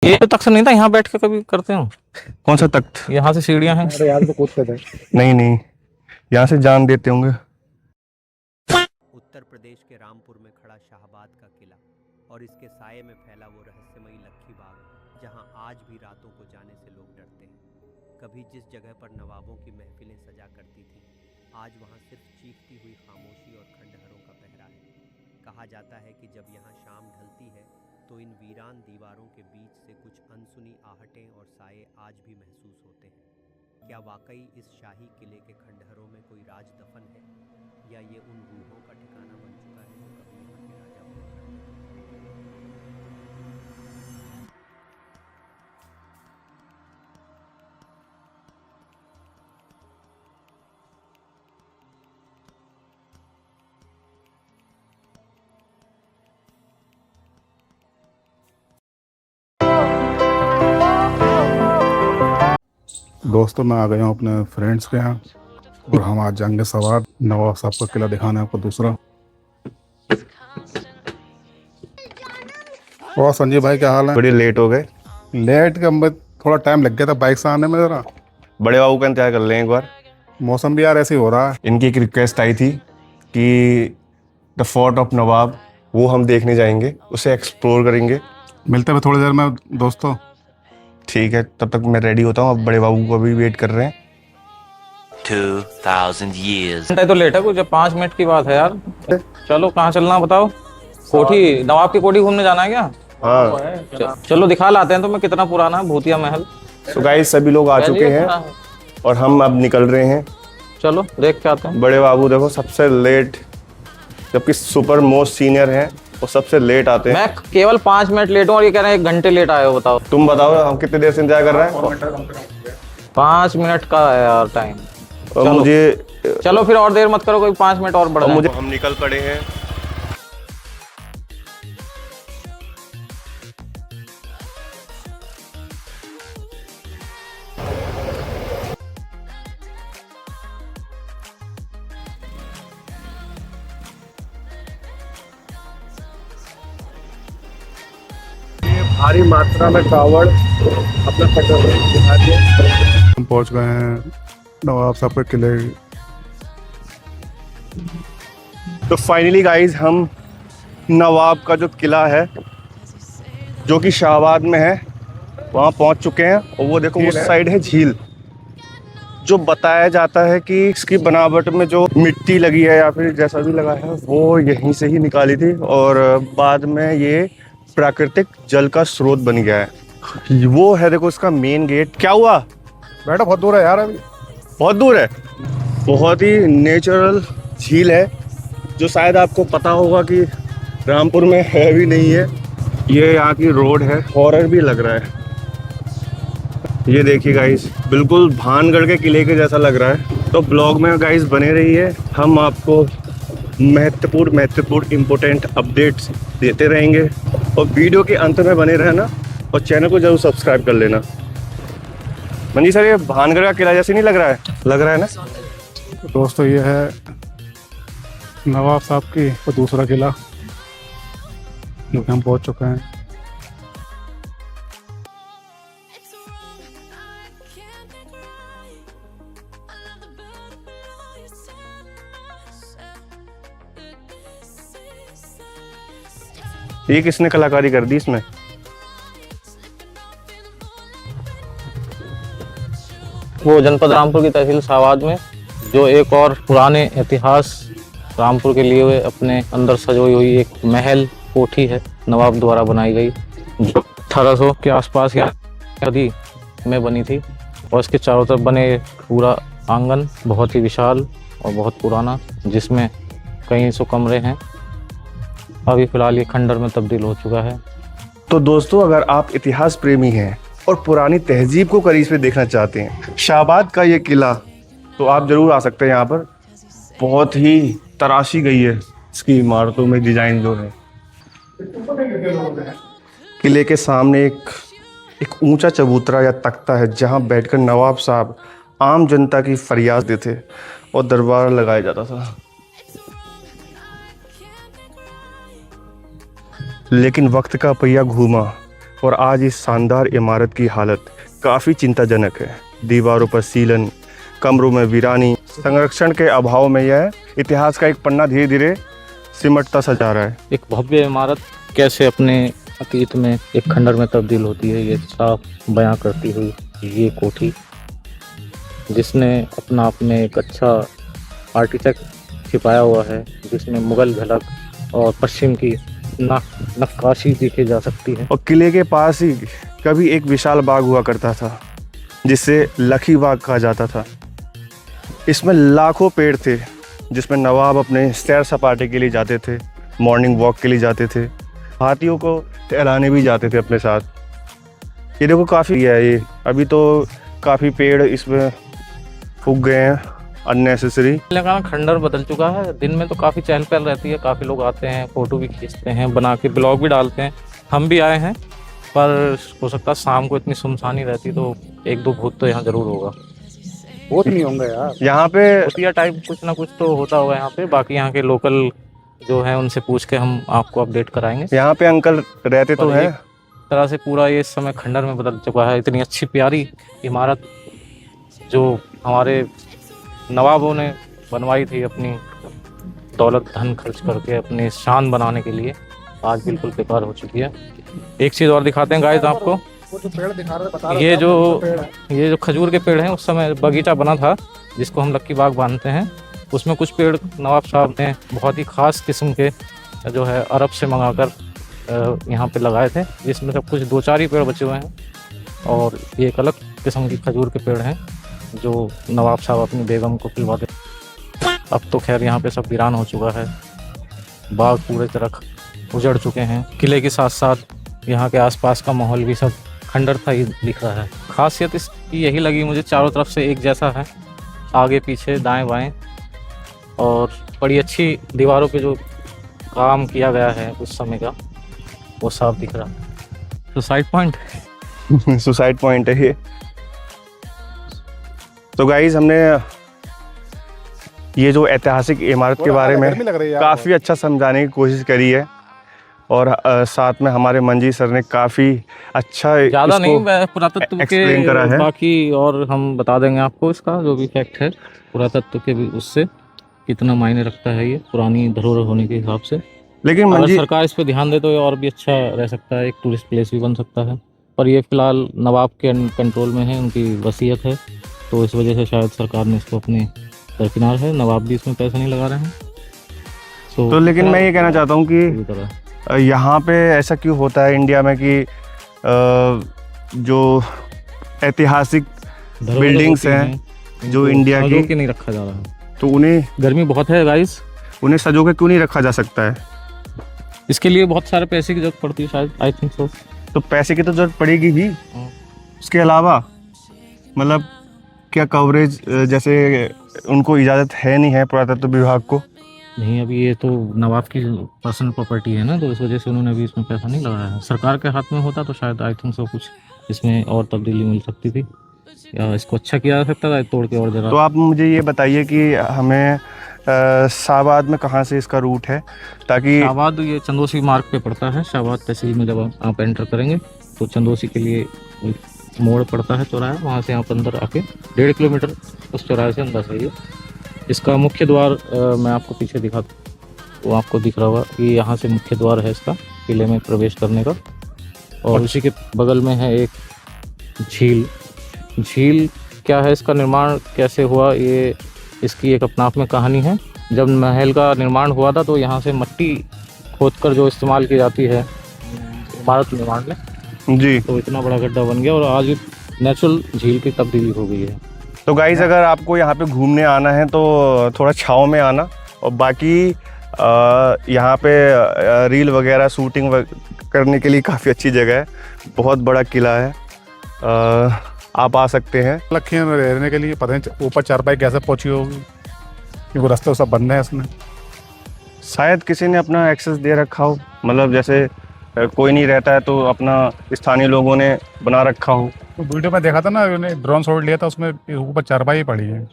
ये तो तख्त नहीं था, यहाँ बैठ के कभी करते हो? कौन सा तख्त? यहाँ से सीढ़ियाँ हैं। अरे यार तो कूदते थे। नहीं नहीं, यहाँ से जान देते होंगे। उत्तर प्रदेश के रामपुर में खड़ा शाहबाद का किला और इसके साये में फैला वो रहस्यमयी लक्खी बाग, जहां आज भी रातों को जाने से लोग डरते हैं। कभी जिस जगह पर नवाबों की महफिलें सजा करती थीं, आज वहां सिर्फ चीखती हुई खामोशी और खंडहरों का पहरा है। कहा जाता है कि जब यहाँ शाम ढलती है तो इन वीरान दीवारों के बीच से कुछ अनसुनी आहटें और साये आज भी महसूस होते हैं। क्या वाकई इस शाही किले के खंडहरों में कोई राज दफन है, या ये उन रूहों का ठिकाना बन चुका है जो कभी यहाँ के राजा हुआ करते दोस्तों मैं आ गया हूँ अपने फ्रेंड्स के यहाँ और हम आज जाएंगे सवार नवाब साहब का किला दिखाना है आपको दूसरा। और संजीव भाई क्या हाल है? बड़े लेट हो गए। लेट का मैं थोड़ा टाइम लग गया था बाइक से आने में ज़रा। बड़े बाबू का इंतजार कर लें एक बार। मौसम भी यार ऐसे ही हो रहा है। इनकी एक रिक्वेस्ट आई थी कि द फोर्ट ऑफ नवाब वो हम देखने जाएंगे, उसे एक्सप्लोर करेंगे। मिलते हैं थोड़ी देर में दोस्तों। ठीक है, तब तक मैं रेडी होता हूँ। अब बड़े बाबू को भी वेट कर रहे हैं। 2000 years घंटा तो लेट है, कुछ 5 मिनट की बात है यार। चलो कहाँ चलना बताओ? कोठी, नवाब की कोठी घूमने जाना है क्या? हाँ, चलो दिखा लाते हैं तुम्हें कितना पुराना है भूतिया महल। तो गाइस सभी लोग आ चुके हैं और हम अब निकल रहे हैं। चलो देख के आते हैं। बड़े बाबू देखो सबसे लेट, जबकि सुपर मोस्ट सीनियर हैं, वो सबसे लेट आते हैं। मैं केवल 5 मिनट लेट हूँ और ये कह रहे हैं 1 घंटे लेट आए हो। बताओ तुम बताओ हम कितने देर से इंतजार कर रहे हैं? 5 मिनट का है यार टाइम। और चलो। मुझे चलो फिर और देर मत करो, कोई 5 मिनट और बढ़ जाए। मुझे हम निकल पड़े हैं। भारी मात्रा में कावड़ अपना खड्डा दिखा के हम पहुँच गए हैं नवाब साहब के किले। तो फाइनली गाइस हम नवाब का जो किला है जो कि शाहबाद में है वहाँ पहुँच चुके हैं। और वो देखो उस साइड है झील, जो बताया जाता है कि इसकी बनावट में जो मिट्टी लगी है या फिर जैसा भी लगा है वो यहीं से ही निकाली थी और बाद में ये प्राकृतिक जल का स्रोत बन गया है। वो है देखो इसका मेन गेट। क्या हुआ? बेटा बहुत दूर है यार, अभी बहुत दूर है। बहुत ही नेचुरल झील है जो शायद आपको पता होगा कि रामपुर में है भी नहीं है। ये यहाँ की रोड है, हॉरर भी लग रहा है। ये देखिए गाइस, बिल्कुल भानगढ़ के किले के जैसा लग रहा है। तो ब्लॉग में गाइस बने रहिए, हम आपको महत्वपूर्ण इम्पोर्टेंट अपडेट्स देते रहेंगे। और वीडियो के अंत में बने रहना और चैनल को जरूर सब्सक्राइब कर लेना। मंजी सर, ये भानगढ़ का किला जैसे नहीं लग रहा है? लग रहा है ना? दोस्तों ये है नवाब साहब की और दूसरा किला जो कि हम पहुँच चुके हैं। ये किसने कलाकारी कर दी इसमें? वो जनपद रामपुर की तहसील शाहबाद में जो एक और पुराने इतिहास रामपुर के लिए हुए अपने अंदर सजोई हुई एक महल कोठी है, नवाब द्वारा बनाई गई, 1800 के आसपास या आदि में बनी थी। और इसके चारों तरफ बने पूरा आंगन बहुत ही विशाल और बहुत पुराना, जिसमें कई सौ कमरे हैं। अभी फिलहाल ये खंडर में तब्दील हो चुका है। तो दोस्तों, अगर आप इतिहास प्रेमी हैं और पुरानी तहजीब को करीब से देखना चाहते हैं, शाहबाद का ये किला, तो आप जरूर आ सकते हैं यहाँ पर। बहुत ही तराशी गई है इसकी इमारतों में डिजाइन जो है। किले के सामने एक ऊंचा चबूतरा या तख्ता है जहां बैठकर नवाब साहब आम जनता की फरियाद देते और दरबार लगाया जाता था। लेकिन वक्त का पहिया घूमा और आज इस शानदार इमारत की हालत काफ़ी चिंताजनक है। दीवारों पर सीलन, कमरों में वीरानी, संरक्षण के अभाव में यह इतिहास का एक पन्ना धीरे धीरे सिमटता सा जा रहा है। एक भव्य इमारत कैसे अपने अतीत में एक खंडर में तब्दील होती है, ये साफ बयां करती हुई ये कोठी, जिसने अपना आप में एक अच्छा आर्किटेक्ट छिपाया हुआ है, जिसमें मुगल झलक और पश्चिम की नक्काशी देखी जा सकती है। और किले के पास ही कभी एक विशाल बाग हुआ करता था, जिसे लखी बाग कहा जाता था। इसमें लाखों पेड़ थे, जिसमें नवाब अपने सैर सपाटे के लिए जाते थे, मॉर्निंग वॉक के लिए जाते थे, हाथियों को टहलाने भी जाते थे अपने साथ। ये देखो काफ़ी है, ये अभी तो काफ़ी पेड़ इसमें उग गए हैं अननेसेसरी। तेलंगाना खंडर बदल चुका है। दिन में तो काफ़ी चहल पहल रहती है, काफ़ी लोग आते हैं, फ़ोटो भी खींचते हैं, बना के ब्लॉग भी डालते हैं। हम भी आए हैं, पर हो सकता है शाम को इतनी सुनसानी रहती तो एक दो भूत तो यहाँ ज़रूर होगा। वो तो नहीं होंगे यार यहाँ पे भूतिया टाइप कुछ ना कुछ तो होता होगा यहाँ पे। बाकी यहाँ के लोकल जो है उनसे पूछ के हम आपको अपडेट कराएंगे। यहाँ पे अंकल रहते तो पर हैं। एक तरह से पूरा ये इस समय खंडर में बदल चुका है। इतनी अच्छी प्यारी इमारत जो हमारे नवाबों ने बनवाई थी अपनी दौलत धन खर्च करके अपनी शान बनाने के लिए, आज बिल्कुल बेकार हो चुकी है। एक चीज़ और दिखाते हैं गाइस आपको। वो जो पेड़ दिखा रहे बता ये जो खजूर के पेड़ हैं, उस समय बगीचा बना था जिसको हम लक्की बाग मानते हैं। उसमें कुछ पेड़ नवाब साहब ने बहुत ही ख़ास किस्म के जो है अरब से मंगाकर यहाँ पे लगाए थे, जिसमें सब कुछ 2-4 ही पेड़ बचे हुए हैं। और ये एक अलग किस्म की खजूर के पेड़ हैं जो नवाब साहब अपनी बेगम को खिलवाते। अब तो खैर यहाँ पे सब वीरान हो चुका है, बाग पूरे तरह उजड़ चुके हैं। किले के साथ साथ यहाँ के आसपास का माहौल भी सब खंडर था ही दिख रहा है। खासियत इसकी यही लगी मुझे, चारों तरफ से एक जैसा है, आगे पीछे दाएं बाएं, और बड़ी अच्छी दीवारों पे जो काम किया गया है उस समय का वो साफ दिख रहा है। सुसाइड पॉइंट सुसाइड पॉइंट है ये। तो गाइज हमने ये जो ऐतिहासिक इमारत के बारे में काफ़ी अच्छा समझाने की कोशिश करी है, और साथ में हमारे मंजी सर ने काफ़ी अच्छा ज़्यादा नहीं, पुरातत्व एक्सप्लेन करा के है। बाकी और हम बता देंगे आपको इसका जो भी फैक्ट है पुरातत्व के भी, उससे कितना मायने रखता है ये पुरानी धरोहर होने के हिसाब से। लेकिन अगर मंजी सरकार इस पे ध्यान दे तो ये और भी अच्छा रह सकता है, एक टूरिस्ट प्लेस भी बन सकता है। पर ये फिलहाल नवाब के कंट्रोल में है, उनकी वसीयत है, तो इस वजह से शायद सरकार ने इसको अपने दरकिनार है। नवाब भी इसमें पैसा नहीं लगा रहे हैं। तो लेकिन मैं ये कहना चाहता हूँ पूरी कि तरह यहाँ पे ऐसा क्यों होता है इंडिया में कि जो ऐतिहासिक धरोहर बिल्डिंग्स होती हैं जो इंडिया सजो की, के नहीं रखा जा रहा है। तो उन्हें गर्मी बहुत है गाइस, उन्हें सजो के क्यों नहीं रखा जा सकता है? इसके लिए बहुत सारे पैसे की जरूरत पड़ती है शायद, आई थिंक सो। तो पैसे की तो जरूरत पड़ेगी ही, उसके अलावा मतलब क्या कवरेज, जैसे उनको इजाज़त है नहीं है पुरातत्व विभाग को? नहीं, अभी ये तो नवाब की पर्सनल प्रॉपर्टी है ना, तो इस वजह से उन्होंने अभी इसमें पैसा नहीं लगाया है। सरकार के हाथ में होता तो शायद आई थिंक सो कुछ इसमें और तब्दीली मिल सकती थी, या इसको अच्छा किया जा सकता था तोड़ के और जगह। तो आप मुझे ये बताइए कि हमें शाहबाद में कहाँ से इसका रूट है, ताकि शाहबाद ये चंदोसी मार्ग पे पड़ता है। शाहबाद तहसील में जब आप एंटर करेंगे तो चंदोसी के लिए एक मोड़ पड़ता है, चौराहा, वहाँ से आप अंदर आके 1.5 किलोमीटर उस चौराहे से अंदर जाइए। इसका मुख्य द्वार मैं आपको पीछे दिखाता हूँ, वो आपको दिख रहा होगा कि यहाँ से मुख्य द्वार है इसका किले में प्रवेश करने का। और उसी के बगल में है एक झील। झील क्या है, इसका निर्माण कैसे हुआ, ये इसकी एक अपना आप में कहानी है। जब महल का निर्माण हुआ था तो यहाँ से मिट्टी खोदकर जो इस्तेमाल की जाती है इमारत निर्माण में, जी, तो इतना बड़ा गड्ढा बन गया और आज नेचुरल झील की तब्दीली हो गई है। तो गाइस अगर आपको यहाँ पे घूमने आना है तो थोड़ा छाँव में आना, और बाकी यहाँ पे रील वगैरह शूटिंग करने के लिए काफ़ी अच्छी जगह है, बहुत बड़ा किला है, आप आ सकते हैं। लखी में रहने के लिए पता नहीं ऊपर चारपाई कैसे पहुंची होगी, क्योंकि रास्ते सब बंद है इसमें। शायद किसी ने अपना एक्सेस दे रखा हो, मतलब जैसे कोई नहीं रहता है तो अपना स्थानीय लोगों ने बना रखा हो। तो वीडियो में देखा था ना, उन्होंने ड्रोन शॉट लिया था, उसमें ऊपर चारपाई पड़ी है।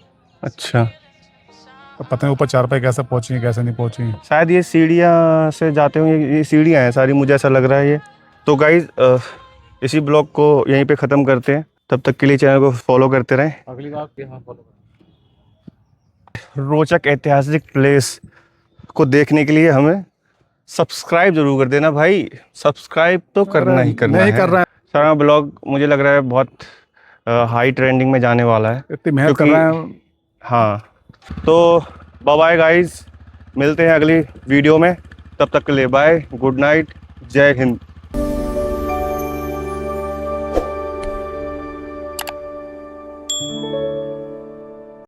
अच्छा, तो पता नहीं ऊपर चारपाई कैसे पहुंची कैसे नहीं पहुंची। शायद ये सीढ़ियाँ से जाते होंगे, ये सीढ़ियाँ हैं सारी, मुझे ऐसा लग रहा है ये। तो गाइस इसी ब्लॉग को यहीं पे ख़त्म करते हैं। तब तक के लिए चैनल को फॉलो करते रहें। अगली बार यहाँ फॉलो रोचक ऐतिहासिक प्लेस को देखने के लिए हमें सब्सक्राइब जरूर कर देना भाई। सब्सक्राइब तो करना ही करना नहीं है। कर रहे हैं, सारा ब्लॉग मुझे लग रहा है बहुत हाई ट्रेंडिंग में जाने वाला है। इतनी मेहनत कर क्योंकि- रहे हैं। हाँ, तो बाय बाय गाइस, मिलते हैं अगली वीडियो में। तब तक के लिए बाय, गुड नाइट, जय हिंद।